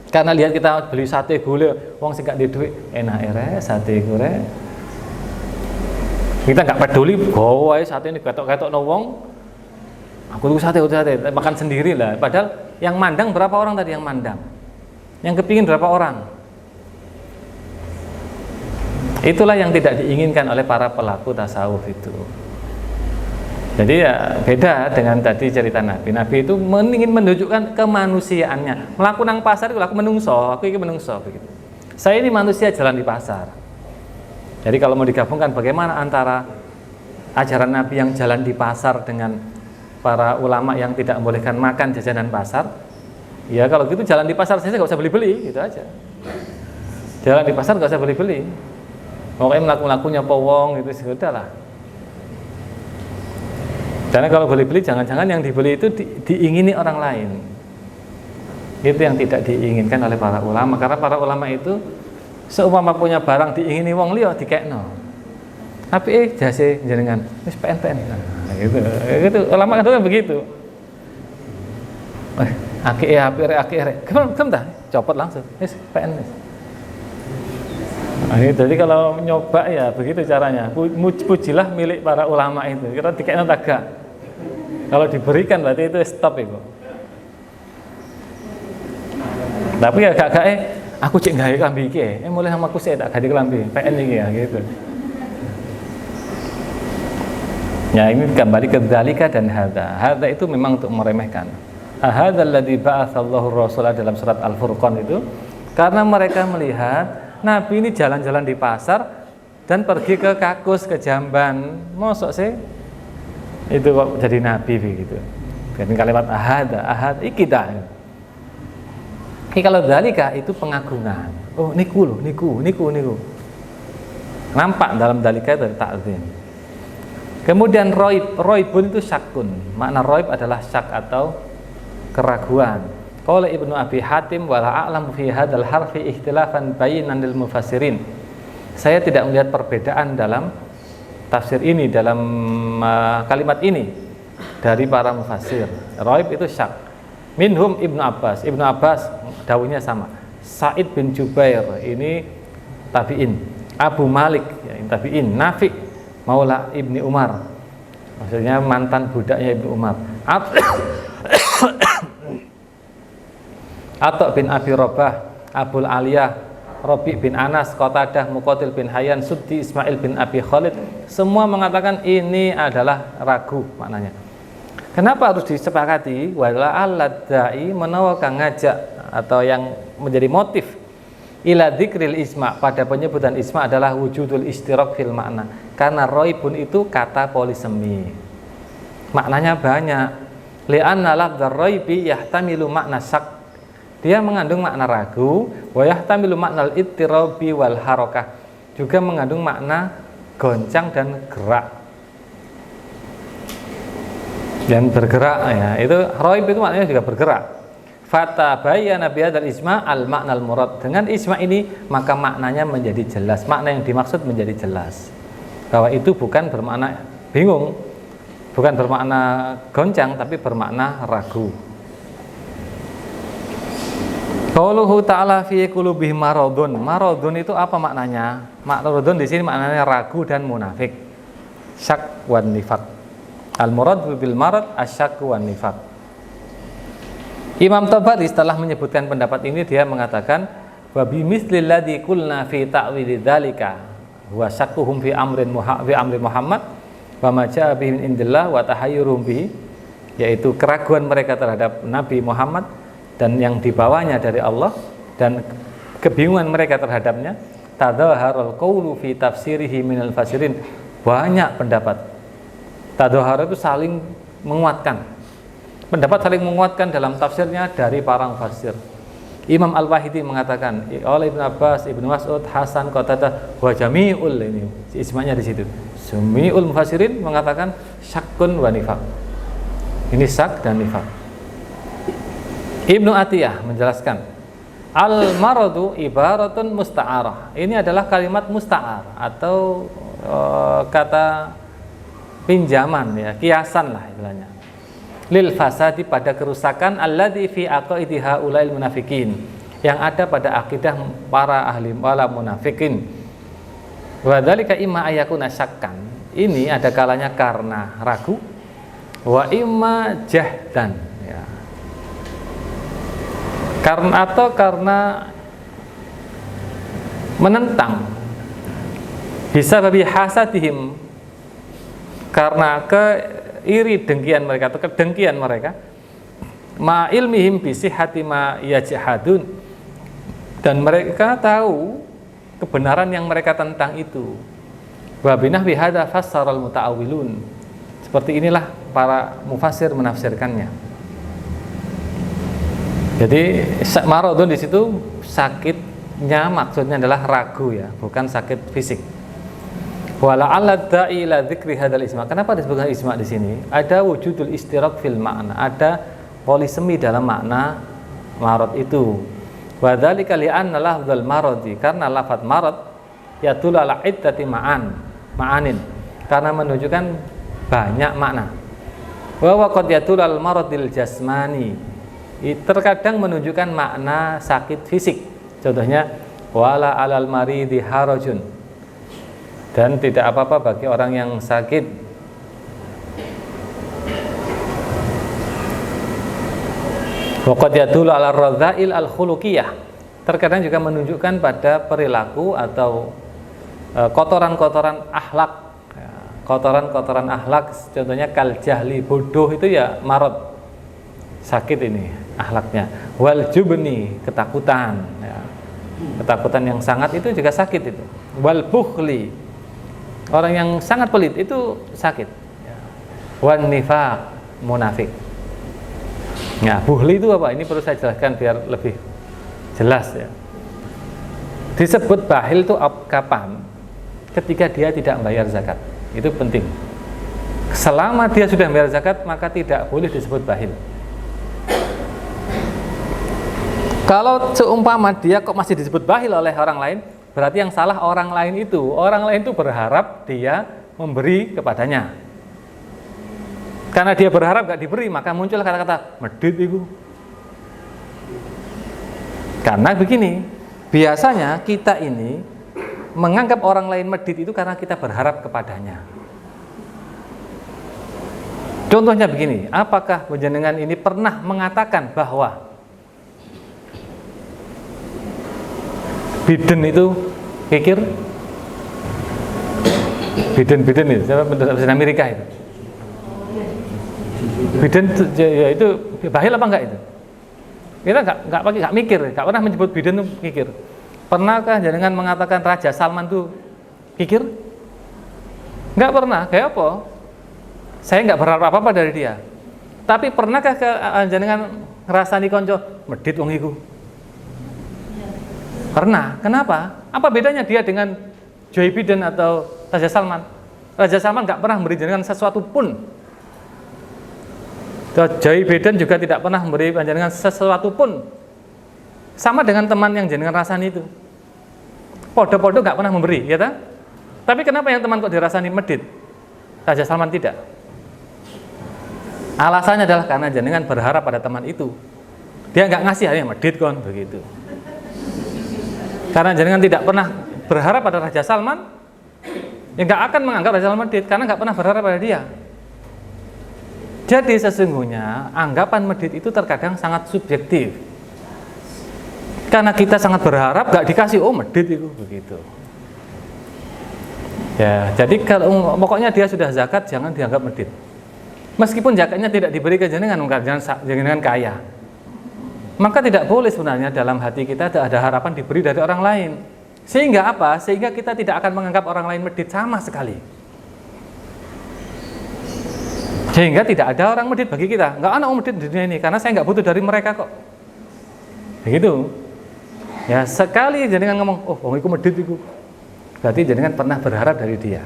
Karena lihat kita beli sate gule, wong sing gak duwe duit, enak ere sate gule. Kita nggak peduli, gawe sate ini ketok-ketok no wong. Aku tuh sate, makan sendiri lah. Padahal yang mandang berapa orang tadi yang mandang? Yang kepingin berapa orang? Itulah yang tidak diinginkan oleh para pelaku tasawuf itu. Jadi ya beda dengan tadi cerita Nabi. Nabi itu ingin menunjukkan kemanusiaannya. Melaku nang pasar itu aku menungso, aku ini menungso begitu. Saya ini manusia jalan di pasar. Jadi kalau mau digabungkan bagaimana antara ajaran Nabi yang jalan di pasar dengan para ulama yang tidak membolehkan makan jajanan pasar, ya kalau gitu jalan di pasar saja nggak usah beli-beli, gitu aja. Jalan di pasar nggak usah beli-beli. Pokoknya melakunya powong gitu sudah lah. Karena kalau beli-beli jangan-jangan yang dibeli itu diingini orang lain. Itu yang tidak diinginkan oleh para ulama. Karena para ulama itu seumpama punya barang diingini wong liya dikekno. Tapi jase jenengan wis PN. Nah, gitu. Ulama kan begitu. Akeh. Kemudian copot langsung. Wis PN wis. Nah, jadi kalau nyoba ya begitu caranya. Pujilah milik para ulama itu. Kira dikekno tagak. Kalau diberikan berarti itu stop itu. Tapi ya gak aku cek gawe klambi iki mulai sama aku sik tak ganti klambi PN iki ya gitu. Ya ini kembali ke dzalika dan hadza. Hadza itu memang untuk meremehkan. Hadzal ladzi ba'atsallahu rasula dalam surat Al-Furqan itu karena mereka melihat Nabi ini jalan-jalan di pasar dan pergi ke Kakus, ke Jamban. Mosok sih itu kok jadi nabi begitu. Jadi kalimat ahad iki dah. Ini kalau dzalika itu pengagungan. Oh niku loh, niku. Nampak dalam dzalika itu ta'zim. Kemudian roibun itu syakun. Makna roib adalah syak atau keraguan. Qala Ibnu Abi Hatim wala a'lamu fi hadzal harfi ikhtilafan bainan lil mufassirin. Saya tidak melihat perbedaan dalam tafsir ini, dalam kalimat ini dari para mufassir. Raib itu syak. Minhum Ibnu Abbas dawuhnya sama. Sa'id bin Jubair ini tabi'in. Abu Malik, ya, tabi'in. Nafi maula Ibni Umar, maksudnya mantan budaknya Ibnu Umar. Atok bin Abi Robah, Abul Aliyah, Rabi bin Anas, Qatadah, Muqatil bin Hayyan, Suddi, Ismail bin Abi Khalid, semua mengatakan ini adalah ragu maknanya. Kenapa harus disepakati? Wala alladai menawa kang ngajak atau yang menjadi motif ila dzikril isma, pada penyebutan isma adalah wujudul istiraq fil makna. Karena roibun itu kata polisemi, maknanya banyak. Li'anna lafdzar roibi yahtamilu makna syak, dia mengandung makna ragu. Wa yahtamilu maknal ittirabi wal harakah, juga mengandung makna goncang dan gerak dan bergerak ya. Itu roib itu maknanya juga bergerak. Fata bayyana bihadzal isma al maknal murad, dengan isma ini maka maknanya menjadi jelas, makna yang dimaksud menjadi jelas, bahwa itu bukan bermakna bingung, bukan bermakna goncang, tapi bermakna ragu. Qauluhu ta'ala fi qulubihim maradun. Maradun itu apa maknanya? Maradun di sini maknanya ragu dan munafik. Syak wan nifaq. Al murad bil marad asyak wan nifaq. Imam Tabari setelah menyebutkan pendapat ini, dia mengatakan wa bimitslil ladzi qulna fi ta'wili dzalika wa syakkuhum fi amri Muhammad wa ma jaa bihi min indillah wa tahayyuruhum bihi, yaitu keraguan mereka terhadap Nabi Muhammad dan yang dibawanya dari Allah dan kebingungan mereka terhadapnya. Tadhaharul qawlu fi tafsirihi minal fasirin, banyak pendapat. Tadhahar itu saling menguatkan, pendapat saling menguatkan dalam tafsirnya dari para mufassir. Imam Al-Wahidi mengatakan oleh Ibnu Abbas, Ibnu Mas'ud, Hasan, Qatadah wa jami'ul, ini ismanya di situ. Jami'ul mufassirin mengatakan syakkun wa nifaq. Ini syak dan nifaq. Ibnu Atiyah menjelaskan al-maradu ibaratun musta'arah. Ini adalah kalimat musta'ar atau kata pinjaman ya, kiasan lah istilahnya. Lil fasadi, pada kerusakan alladzi fi aqaidi haulail munafikin, yang ada pada akidah para ahli wala munafikin. Wa dzalika imma ayakuna syakkan. Ini ada kalanya karena ragu, wa imma jahdan ya. Karena menentang, bisa babi hasadihim, karena iri dengkian mereka atau kedengkian mereka, ma ilmihim bisihhati ma yajhadun, dan mereka tahu kebenaran yang mereka tentang itu. Wa binahwi hadza fassaral muta'awwilun, seperti inilah para mufassir menafsirkannya. Jadi maradun di situ sakitnya maksudnya adalah ragu ya, bukan sakit fisik. Wala alladai ila dzikri hadzal isma. Kenapa disebutkan isma di sini? Ada wujudul istiraq fil makna, ada polisemi dalam makna marad itu. Wa dzalika li anna lafdzal maradi, karena lafaz marad yadullu ala iddati ma'anin, karena menunjukkan banyak makna. Wa qad yadullu al maradil jasmani, terkadang menunjukkan makna sakit fisik. Contohnya wala alal maridi harajun, dan tidak apa-apa bagi orang yang sakit. Wa qad yadullu ala radzail al khuluqiyah, terkadang juga menunjukkan pada perilaku atau kotoran-kotoran akhlak. Kotoran-kotoran akhlak, contohnya kal jahli, bodoh itu ya marad, sakit ini akhlaknya. Wal jubni, ketakutan ya. Ketakutan yang sangat itu juga sakit itu. Wal bukhli, orang yang sangat pelit itu sakit ya. Wan nifaq, munafik ya. Bukhli itu apa? Ini perlu saya jelaskan biar lebih jelas ya. Disebut bakhil itu kapan? Ketika dia tidak membayar zakat. Itu penting. Selama dia sudah membayar zakat, maka tidak boleh disebut bakhil. Kalau seumpama dia kok masih disebut bakhil oleh orang lain, berarti yang salah orang lain itu. Orang lain itu berharap dia memberi kepadanya. Karena dia berharap gak diberi, maka muncul kata-kata medit itu. Karena begini, biasanya kita ini menganggap orang lain medit itu karena kita berharap kepadanya. Contohnya begini, apakah panjenengan ini pernah mengatakan bahwa Biden itu kikir? Biden itu, Presiden Amerika itu. Biden ya itu bahil apa enggak itu? Kita nggak mikir, nggak pernah menyebut Biden itu kikir. Pernahkah jenengan mengatakan Raja Salman itu kikir? Nggak pernah. Kayak apa? Saya nggak berharap apa-apa dari dia. Tapi pernahkah jenengan ngerasani konco medit wong iku? Pernah. Kenapa? Apa bedanya dia dengan Joe Biden atau Raja Salman? Raja Salman nggak pernah memberi jenengan sesuatu pun. Joe Biden juga tidak pernah memberi jenengan sesuatu pun. Sama dengan teman yang jenengan rasani itu. Podo-podo nggak pernah memberi, ya tak? Tapi kenapa yang teman kok dirasani medit? Raja Salman tidak. Alasannya adalah karena jenengan berharap pada teman itu. Dia nggak ngasih, hanya medit kon begitu. Karena jenengan tidak pernah berharap pada Raja Salman, ya nggak akan menganggap Raja Salman medit karena nggak pernah berharap pada dia. Jadi sesungguhnya anggapan medit itu terkadang sangat subjektif. Karena kita sangat berharap nggak dikasih, oh medit itu begitu. Ya, jadi kalau pokoknya dia sudah zakat jangan dianggap medit. Meskipun zakatnya tidak diberi ke jenengan kaya, maka tidak boleh sebenarnya dalam hati kita ada harapan diberi dari orang lain. Sehingga apa? Sehingga kita tidak akan menganggap orang lain medit sama sekali. Sehingga tidak ada orang medit bagi kita. Nggak ada orang medit di dunia ini karena saya nggak butuh dari mereka kok. Begitu. Ya sekali jenengan ngomong, oh wong iku medit iku, berarti jenengan pernah berharap dari dia.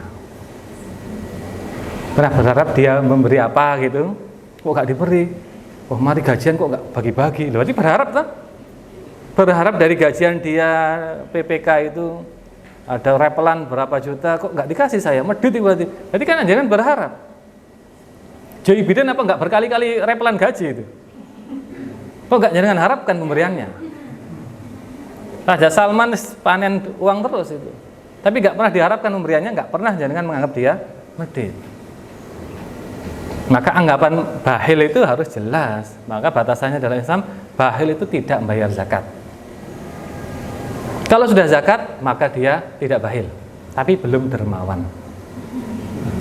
Pernah berharap dia memberi apa gitu, kok gak diberi. Oh mari gajian kok gak bagi-bagi. Berarti berharap tak? Berharap dari gajian dia PPK itu ada repelan berapa juta, kok gak dikasih saya, medit itu berarti. Berarti kan jangan berharap. Joe Biden apa gak berkali-kali repelan gaji itu? Kok gak jangan harapkan pemberiannya? Raja Salman panen uang terus itu. Tapi gak pernah diharapkan pemberiannya, gak pernah jangan menganggap dia medit. Maka anggapan bahil itu harus jelas. Maka batasannya dalam Islam, bahil itu tidak membayar zakat. Kalau sudah zakat, maka dia tidak bahil, tapi belum dermawan.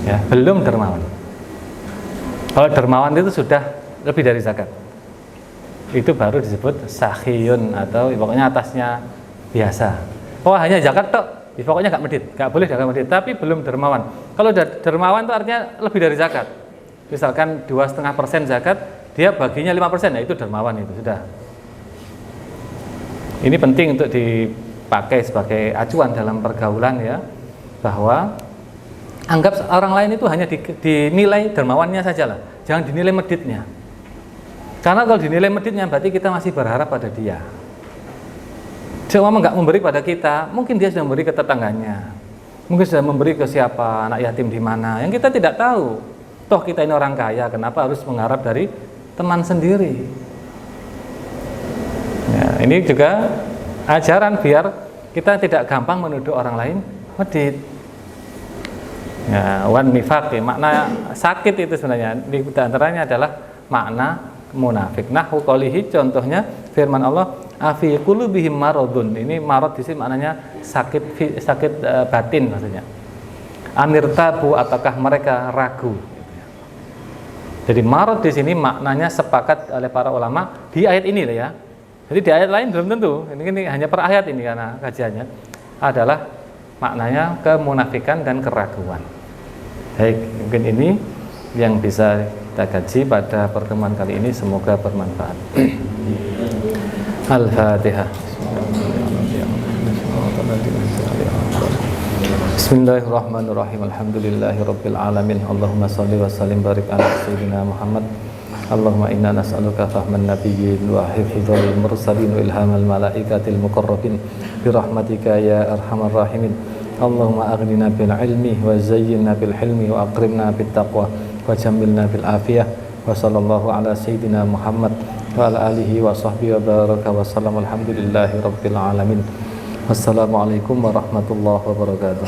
Ya, belum dermawan. Kalau dermawan itu sudah lebih dari zakat. Itu baru disebut sakhiyun atau pokoknya atasnya biasa. Oh hanya zakat tok, pokoknya nggak medit, nggak boleh zakat medit, tapi belum dermawan. Kalau udah dermawan itu artinya lebih dari zakat. Misalkan 2,5% zakat, dia baginya 5%, ya itu dermawan itu sudah. Ini penting untuk dipakai sebagai acuan dalam pergaulan ya, bahwa anggap orang lain itu hanya dinilai dermawannya saja lah, jangan dinilai meditnya. Karena kalau dinilai meditnya berarti kita masih berharap pada dia. Cuma nggak memberi pada kita, mungkin dia sudah memberi ke tetangganya, mungkin sudah memberi ke siapa, anak yatim di mana, yang kita tidak tahu. Toh kita ini orang kaya, kenapa harus mengharap dari teman sendiri? Ya, ini juga ajaran biar kita tidak gampang menuduh orang lain medit. Ya, wan nifaq, makna sakit itu sebenarnya di antaranya adalah makna munafik. Nahwu qoulihi, contohnya firman Allah, afi qulubihim maradun. Ini marad di sini maknanya sakit batin maksudnya. Amirtabu, ataukah mereka ragu? Jadi marad di sini maknanya sepakat oleh para ulama di ayat ini lah ya. Jadi di ayat lain belum tentu. Ini hanya per ayat ini karena kajiannya adalah maknanya kemunafikan dan keraguan. Baik, mungkin ini yang bisa kita kaji pada pertemuan kali ini, semoga bermanfaat. Al-Fatihah. Bismillahirrahmanirrahim. Alhamdulillahirabbil alamin. Allahumma shalli wa sallim barik ala sayyidina Muhammad. Allahumma inna nas'aluka fahman nabiyyin wa hifdzal mursalin wa ilhamal malaikatil muqarrabin bi rahmatika ya arhamar rahimin. Allahumma aghnina bil ilmi wa zayyinna bil hilmi wa akrimna bit taqwa wa jammilna bil afiyah. Wa sallallahu ala sayyidina Muhammad wa ala alihi wa sahbihi wa baraka wa sallam. Alhamdulillahirabbil alamin. Wassalamualaikum warahmatullahi wabarakatuh.